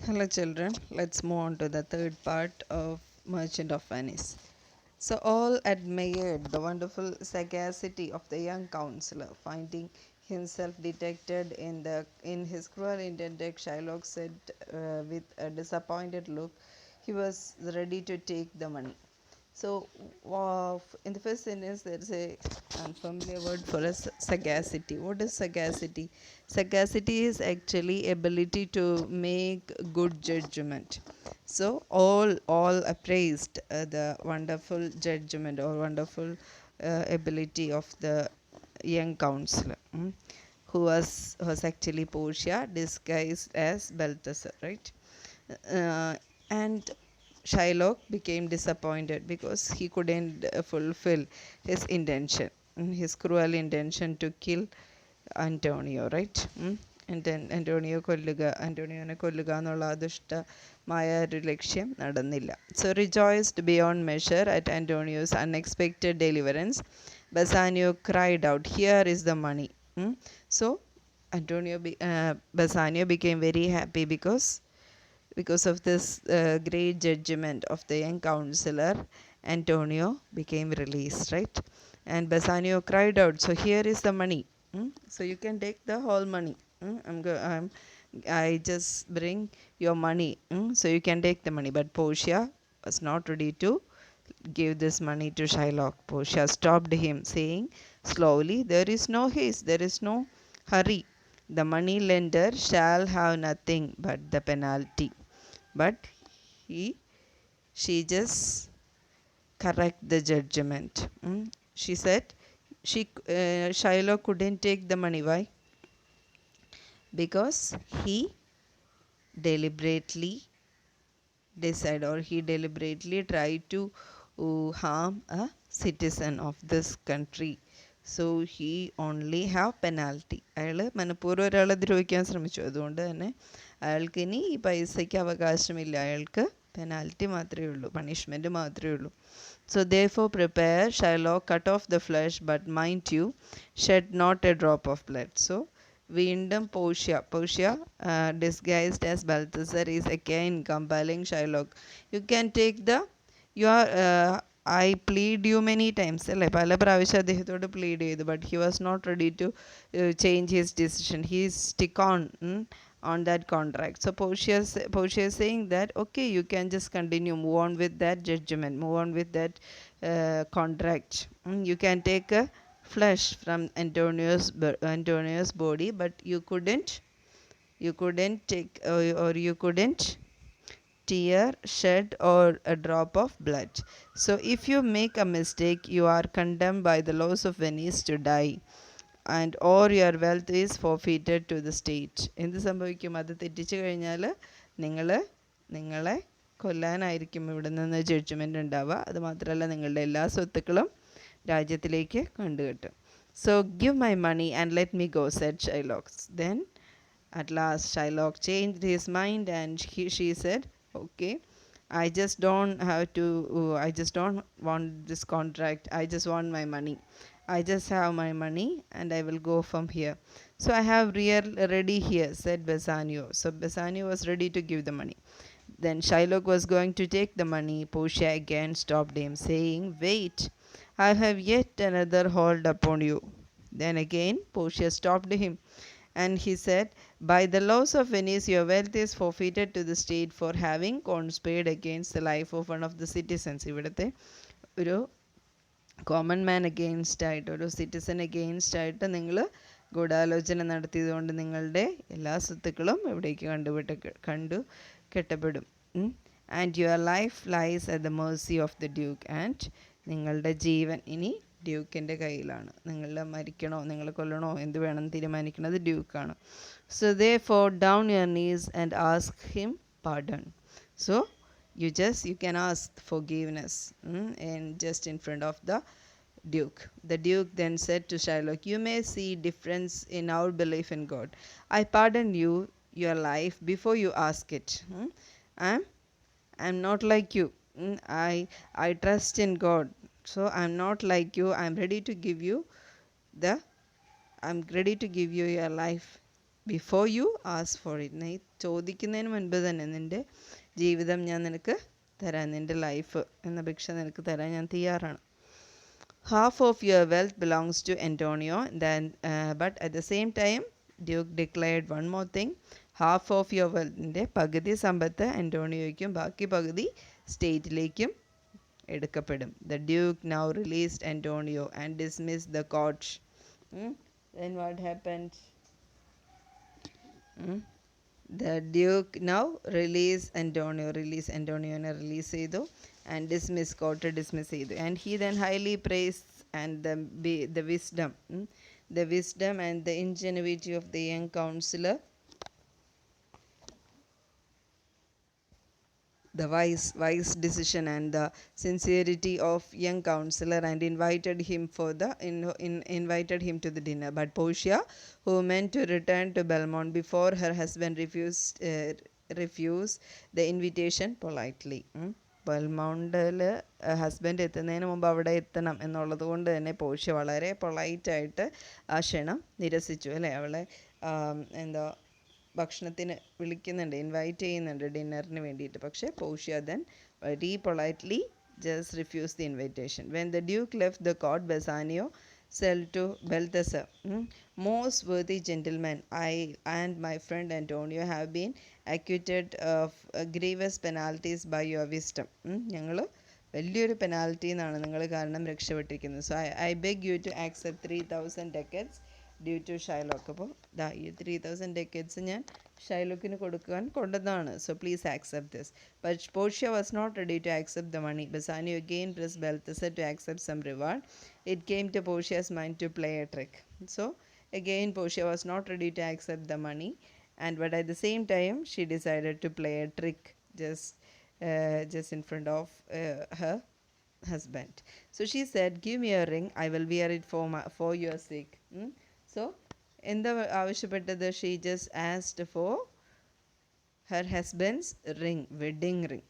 Hello, children. Let's move on to the third part of Merchant of Venice. So, all admired the wonderful sagacity of the young counselor. Finding himself detected in his cruel intent, Shylock said with a disappointed look, he was ready to take the money. So, in the first sentence, there is a unfamiliar word for us, sagacity. What is sagacity? Sagacity is actually ability to make good judgment. So, all appraised the wonderful judgment or wonderful ability of the young counselor, who was actually Portia disguised as Balthasar, right? And Shylock became disappointed because he couldn't fulfill his intention, his cruel intention to kill Antonio, right? ആൻറ്റോണിയോനെ കൊല്ലുക എന്നുള്ള ദുഷ്ടമായ ഒരു ലക്ഷ്യം നടന്നില്ല. So rejoiced beyond measure at Antonio's unexpected deliverance, Bassanio cried out, "Here is the money." So Bassanio became very happy because of this great judgment of the young counselor. Antonio became released, right? And Bassanio cried out, "So here is the money. So you can take the whole money. I just bring your money. So you can take the money." But Portia was not ready to give this money to Shylock. Portia stopped him, saying slowly, "There is no haste, there is no hurry. The money lender shall have nothing but the penalty." But he she just correct the judgment. She said Shiloh couldn't take the money. Why? Because he deliberately he deliberately tried to harm a citizen of this country. So he only have penalty. അയാൾ മനഃപൂർവ്വം ഒരാളെ ദ്രോഹിക്കാൻ ശ്രമിച്ചു. അതുകൊണ്ട് തന്നെ അയാൾക്ക് ഇനി ഈ പൈസയ്ക്ക് അവകാശമില്ല. അയാൾക്ക് പെനാൽറ്റി മാത്രമേ ഉള്ളൂ, പണിഷ്മെൻറ്റ് മാത്രമേ ഉള്ളൂ. So therefore prepare, Shylock, cut off the flesh, but mind you, shed not a drop of blood. So വീണ്ടും പോഷ്യ disguised as Balthasar is again compelling Shylock. You can take the I plead you many times, അല്ലേ? പല പ്രാവശ്യം അദ്ദേഹത്തോട് plead ചെയ്തു. But he was not ready to change his decision. He stick on that contract. So Portia is saying that okay, you can just continue, move on with that judgment, move on with that contract. You can take a flesh from Antonio's body, but you couldn't take or you couldn't tear, shed, or a drop of blood. So if you make a mistake, you are condemned by the laws of Venice to die, and or your wealth is forfeited to the state. എന്ത് സംഭവിക്കും? അത് തെറ്റിച്ചു കഴിഞ്ഞാൽ നിങ്ങളെ കൊല്ലാനായിരിക്കും ഇവിടെ നിന്ന് judgement ഉണ്ടാവുക. അതുമാത്രമല്ല, നിങ്ങളുടെ എല്ലാ സ്വത്തുക്കളും രാജ്യത്തിലേക്ക് കണ്ടുകെട്ടും. So give my money and let me go, said Shylock. Then at last Shylock changed his mind, and she said, okay, I just don't want this contract. I just want my money. I just have my money and I will go from here. So I have ready here, said Bassanio. So Bassanio was ready to give the money. Then Shylock was going to take the money. Portia again stopped him, saying, "Wait, I have yet another hold upon you." Then again Portia stopped him, and he said, "By the laws of Venice, your wealth is forfeited to the state for having conspired against the life of one of the citizens." ഇവിടുത്തെ ഒരു common man against ആയിട്ട്, ഒരു citizen against ആയിട്ട് നിങ്ങൾ ഗൂഢാലോചന നടത്തിയതുകൊണ്ട് നിങ്ങളുടെ എല്ലാ സ്വത്തുക്കളും എവിടേക്ക് കണ്ടു കെട്ടപ്പെടും. And your life lies at the mercy of the duke. And നിങ്ങളുടെ ജീവൻ ഇനി ഡ്യൂക്കിൻ്റെ കയ്യിലാണ്. നിങ്ങൾ മരിക്കണോ, നിങ്ങൾ കൊല്ലണോ, എന്ത് വേണം തീരുമാനിക്കുന്നത് ഡ്യൂക്കാണ്. So therefore down your knees and ask him pardon. So you can ask forgiveness and just in front of the duke. The duke then said to Shylock, "You may see difference in our belief in God. I pardon you your life before you ask it. I'm not like you. I trust in God. So I'm not like you. I'm ready to give you your life before you ask for it. നീ ചോദിക്കുന്നതിന് മുൻപ് തന്നെ നിൻ്റെ ജീവിതം ഞാൻ നിനക്ക് തരാൻ, നിൻ്റെ ലൈഫ് എന്ന ഭിക്ഷ നിനക്ക് തരാൻ ഞാൻ തയ്യാറാണ്. Half of your wealth belongs to Antonio. Then, but at the same time, Duke declared one more thing. Half of your wealth, പകുതി സമ്പത്ത് അന്റോണിയോയ്ക്കും ബാക്കി പകുതി സ്റ്റേറ്റിലേക്കും എടുക്കപ്പെടും. The Duke now released Antonio and dismissed the court. Then what happened? Hmm? The Duke now release Antonioനെ release ചെയ്തു and dismiss ചെയ്തു. And he then highly praised and the wisdom and the ingenuity of the young counselor, the wise decision and the sincerity of young counselor, and invited him to the dinner. But Portia, who meant to return to Belmont before her husband refused the invitation politely. ബെൽമൗണ്ടിൽ husband എത്തുന്നതിന് മുമ്പ് അവിടെ എത്തണം എന്നുള്ളത് കൊണ്ട് തന്നെ പോഷ്യ വളരെ പൊളൈറ്റായിട്ട് ആ ക്ഷണം നിരസിച്ചു അല്ലേ. അവളെ എന്താ ഭക്ഷണത്തിന് വിളിക്കുന്നുണ്ട്, ഇൻവൈറ്റ് ചെയ്യുന്നുണ്ട് ഡിന്നറിന് വേണ്ടിയിട്ട്. പക്ഷേ പോഷ്യ then very politely just refused the invitation. When the Duke left the court, Bassanio said to Balthasar, most worthy gentlemen, I and my friend Antonio have been acquitted of grievous penalties by your wisdom. ഞങ്ങൾ വലിയൊരു penalty എന്നാണ് നിങ്ങൾ കാരണം രക്ഷപ്പെട്ടിരിക്കുന്നത്. So I beg you to accept 3000 ducats due to Shylock. അപ്പോൾ ഈ 3000 ducats ഞാൻ ഷൈലോക്കിന് കൊടുക്കാൻ കൊണ്ടതാണ്. So please accept this. But Portia was not ready to accept the money. Bassanio again pressed Balthasar to accept some reward. It came to Portia's mind to play a trick. So again Portia was not ready to accept the money, but at the same time she decided to play a trick just in front of her husband. So she said, give me a ring, I will wear it for your sake. So എന്താ ആവശ്യപ്പെട്ടത്? She just asked for her husband's ring, wedding ring.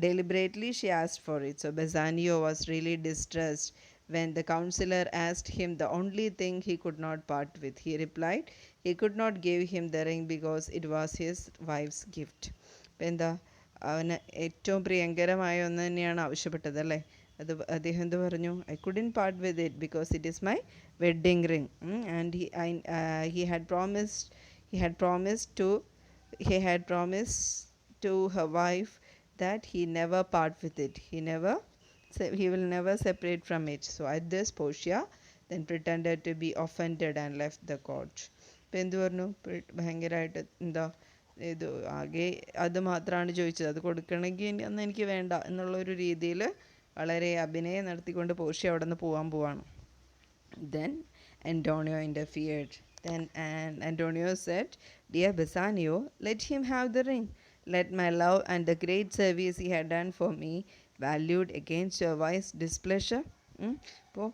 Deliberately she asked for it. So Bassanio was really distressed when the counselor asked him the only thing he could not part with. He replied he could not give him the ring because it was his wife's gift. എന്താ അവന് ഏറ്റവും പ്രിയങ്കരമായ ഒന്ന് തന്നെയാണ് ആവശ്യപ്പെട്ടത് അല്ലേ. അദ്ദേഹം എന്ത് പറഞ്ഞു? I couldn't part with it because it is my wedding ring. And he had promised to her wife that he never part with it. He will never separate from it. So at this, Portia then pretended to be offended and left the court. ഇപ്പം എന്ത് പറഞ്ഞു? ഭയങ്കരമായിട്ട് എന്താ ഇത് ആകെ അത് മാത്രമാണ് ചോദിച്ചത്, അത് കൊടുക്കണമെങ്കിൽ അന്ന് എനിക്ക് വേണ്ട എന്നുള്ളൊരു രീതിയിൽ വളരെ അഭിനയം നടത്തിക്കൊണ്ട് പോഷ്യ അവിടെ നിന്ന് പോവാണ്. Then Antonio interfered. Then Antonio said, dear Bassanio, let him have the ring. Let my love and the great service he had done for me valued against your wife's displeasure. അപ്പോൾ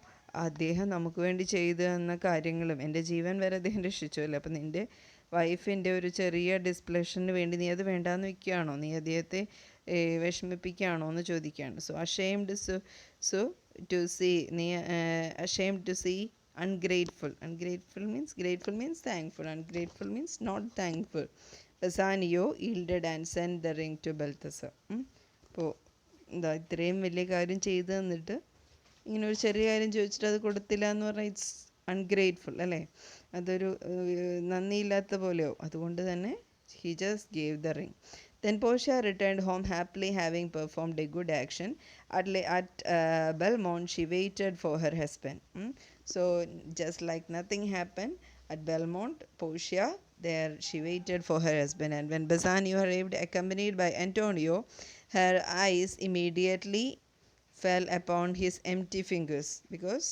അദ്ദേഹം നമുക്ക് വേണ്ടി ചെയ്തു തന്ന കാര്യങ്ങളും എൻ്റെ ജീവൻ വരെ അദ്ദേഹം രക്ഷിച്ചുവല്ലോ. അപ്പം നിൻ്റെ വൈഫിൻ്റെ ഒരു ചെറിയ ഡിസ്പ്ലഷറിന് വേണ്ടി നീ അത് വേണ്ടാന്ന് വെക്കുകയാണോ? നീ അദ്ദേഹത്തെ വിഷമിപ്പിക്കുകയാണോ എന്ന് ചോദിക്കുകയാണ്. So ashamed to see ashamed to see ungrateful means grateful means thankful, ungrateful means not thankful. Bassanio yielded and sent the ring to Balthasar. അപ്പോൾ എന്താ ഇത്രയും വലിയ കാര്യം ചെയ്തു തന്നിട്ട് ഇങ്ങനെ ഒരു ചെറിയ കാര്യം ചോദിച്ചിട്ട് അത് കൊടുത്തില്ല എന്ന് പറഞ്ഞാൽ ഇറ്റ്സ് അൺഗ്രേറ്റ്ഫുൾ അല്ലേ. അതൊരു നന്ദിയില്ലാത്ത പോലെയോ. അതുകൊണ്ട് തന്നെ he just gave the ring. Then Portia returned home happily, having performed a good action. At Belmont, she waited for her husband. So just like nothing happened at Belmont, Portia there she waited for her husband. And when Bassanio arrived, accompanied by Antonio, her eyes immediately fell upon his empty fingers. Because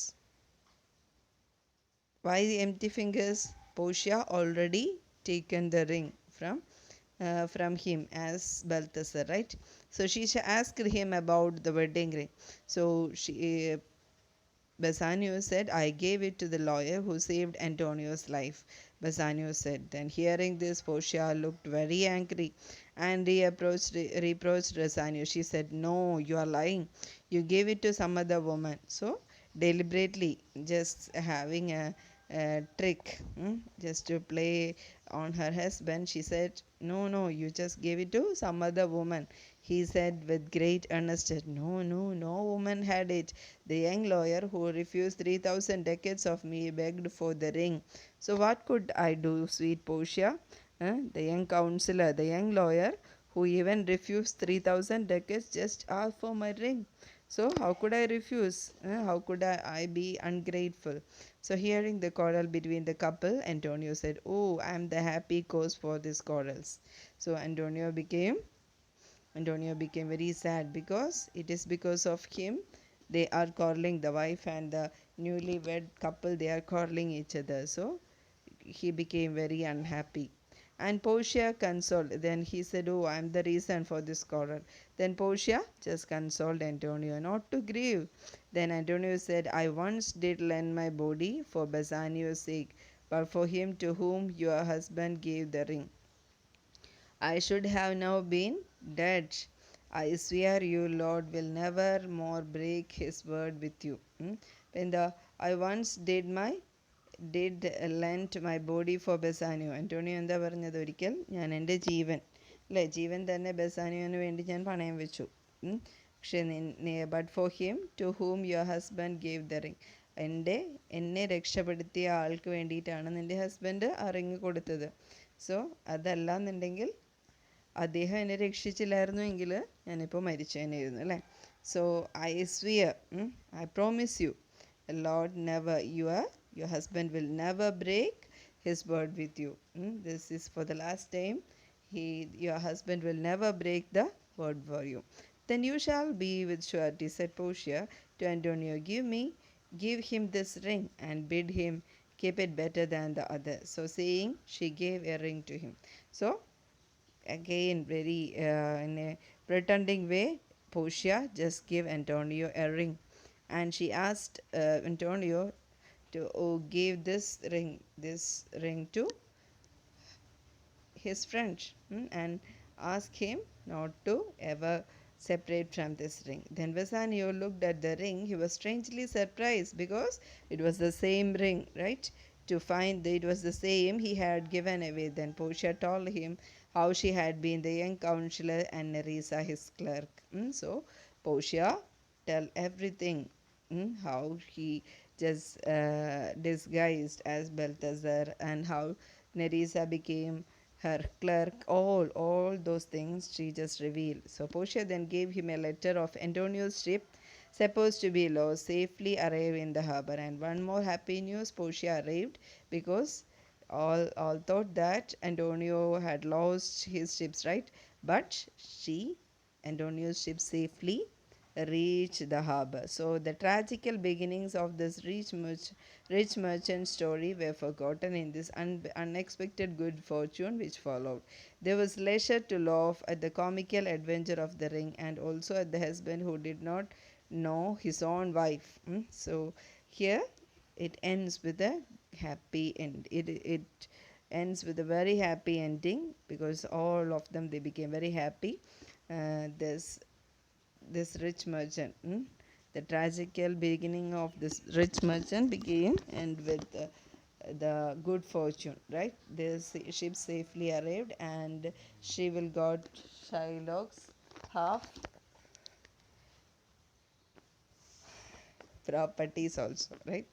why the empty fingers? Portia already taken the ring from him as Balthasar, right? So she asked him about the wedding ring. So Bassanio said, I gave it to the lawyer who saved Antonio's life. Bassanio said. Then hearing this, Portia looked very angry and reproached Bassanio. She said, no, you are lying. You gave it to some other woman. So deliberately just having a trick, just to play on her husband. She said, no, no, you just gave it to some other woman. He said with great earnestness, no, no, no woman had it. The young lawyer who refused 3,000 ducats of me begged for the ring. So what could I do, sweet Portia? The young counselor, the young lawyer who even refused 3,000 ducats just asked for my ring. So how could I refuse? How could I be ungrateful? So hearing the quarrel between the couple, Antonio said, oh, I am the happy cause for these quarrels. So Antonio became very sad because it is because of him they are quarreling, the wife and the newlywed couple, they are quarreling each other. So he became very unhappy. And Portia consoled. Then he said, oh, I am the reason for this quarrel. Then Portia just consoled Antonio not to grieve. Then Antonio said, I once did lend my body for Bassanio's sake, but for him to whom your husband gave the ring, I should have now been dead. I swear you, Lord, will never more break his word with you. When the I once did lend my body for Bassanio. Antonio എന്താ പറഞ്ഞത്? ഒരിക്കൽ ഞാൻ എൻ്റെ ജീവൻ, അല്ലേ, ജീവൻ തന്നെ ബെസാനിയോന് വേണ്ടി ഞാൻ പണയം വെച്ചു. പക്ഷേ but for him to whom your husband gave the ring, എന്നെ രക്ഷപ്പെടുത്തിയ ആൾക്ക് വേണ്ടിയിട്ടാണ് നിൻ്റെ ഹസ്ബൻഡ് ആ റിങ് കൊടുത്തത്. സോ അതല്ല എന്നുണ്ടെങ്കിൽ, അദ്ദേഹം എന്നെ രക്ഷിച്ചില്ലായിരുന്നു എങ്കിൽ ഞാനിപ്പോൾ മരിച്ചേനായിരുന്നു, അല്ലേ. So I സ്വിയർ, I promise U, Lord, never, your husband will never break his word with you. This is for the last time. Your husband will never break the word for you. Then you shall be with surety, said Portia to Antonio. Give him this ring and bid him keep it better than the other. So saying, she gave a ring to him. So again, very in a pretending way, Portia just gave Antonio a ring, and she asked Antonio to give this ring to his friend, and ask him not to ever separate from this ring. Then Bassanio looked at the ring. He was strangely surprised because it was the same ring, right? To find that it was the same he had given away. Then Portia told him how she had been the young counselor and Nerissa his clerk. So Portia tell everything, how he just disguised as Balthazar, and how Nerissa became her clerk, all those things she just revealed. So Portia then gave him a letter of Antonio's ship, supposed to be lost, safely arrived in the harbor. And one more happy news, Portia arrived, because all thought that Antonio had lost his ships, right? But Antonio's ship safely reached the harbor. So the tragical beginnings of this rich merchant story were forgotten in this unexpected good fortune which followed. There was leisure to laugh at the comical adventure of the ring, and also at the husband who did not know his own wife. So here it ends with a happy end. It ends with a very happy ending, because all of them, they became very happy. This rich merchant, the tragical beginning of this rich merchant began and with the good fortune, right? This ship safely arrived, and she will got Shylock's half properties also, right?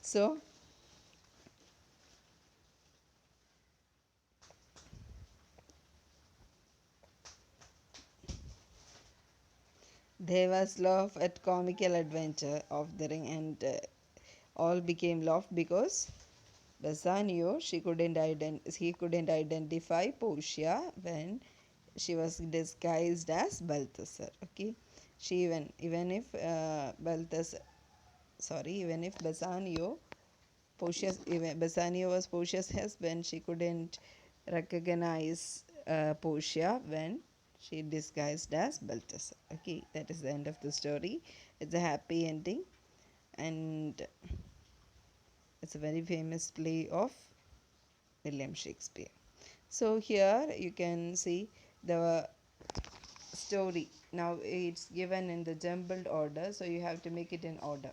So there was love at comical adventure of the ring, and all became love because Bassanio, he couldn't identify Portia when she was disguised as Balthasar. Okay, she even if Balthasar, sorry, even if Bassanio was Portia's husband, she couldn't recognize Portia when she disguised as Balthasar. Okay, that is the end of the story. It's a happy ending, and it's a very famous play of William Shakespeare. So here you can see the story. Now it's given in the jumbled order, so you have to make it in order.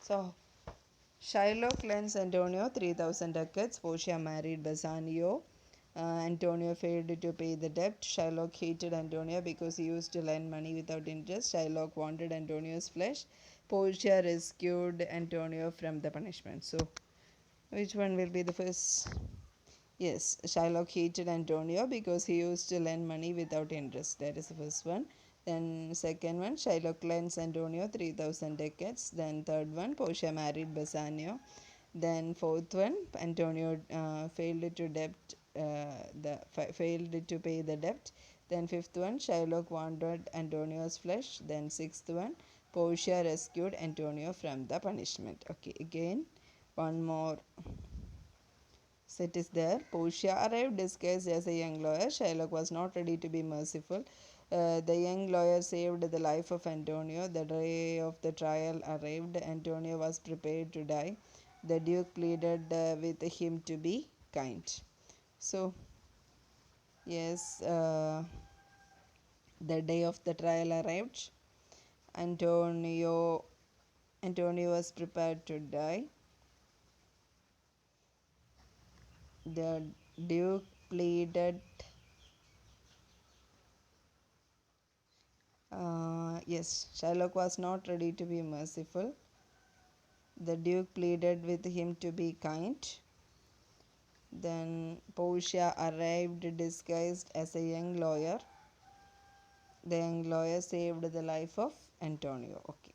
So Shylock lends Antonio 3,000 ducats. Portia married Bassanio. Antonio failed to pay the debt. Shylock hated Antonio because he used to lend money without interest. Shylock wanted Antonio's flesh. Portia rescued Antonio from the punishment. So, which one will be the first? Yes, Shylock hated Antonio because he used to lend money without interest. That is the first one. Then second one, Shylock lends Antonio 3,000 ducats. Then third one, Portia married Bassanio. Then fourth one, Antonio failed to failed to pay the debt. Then fifth one, Shylock wanted Antonio's flesh. Then sixth one, Portia rescued Antonio from the punishment. Okay, again one more set is there. Portia arrived disguised as a young lawyer. Shylock was not ready to be merciful. The young lawyer saved the life of Antonio. The day of the trial arrived. Antonio was prepared to die. The Duke pleaded with him to be kind. So, yes, the day of the trial arrived. Antonio Antonio was prepared to die. The Duke pleaded. Yes, Shylock was not ready to be merciful. The Duke pleaded with him to be kind. Then Portia arrived disguised as a young lawyer. The young lawyer saved the life of Antonio. Okay,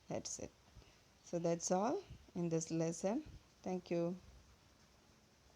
that's it. So that's all in this lesson. Thank you.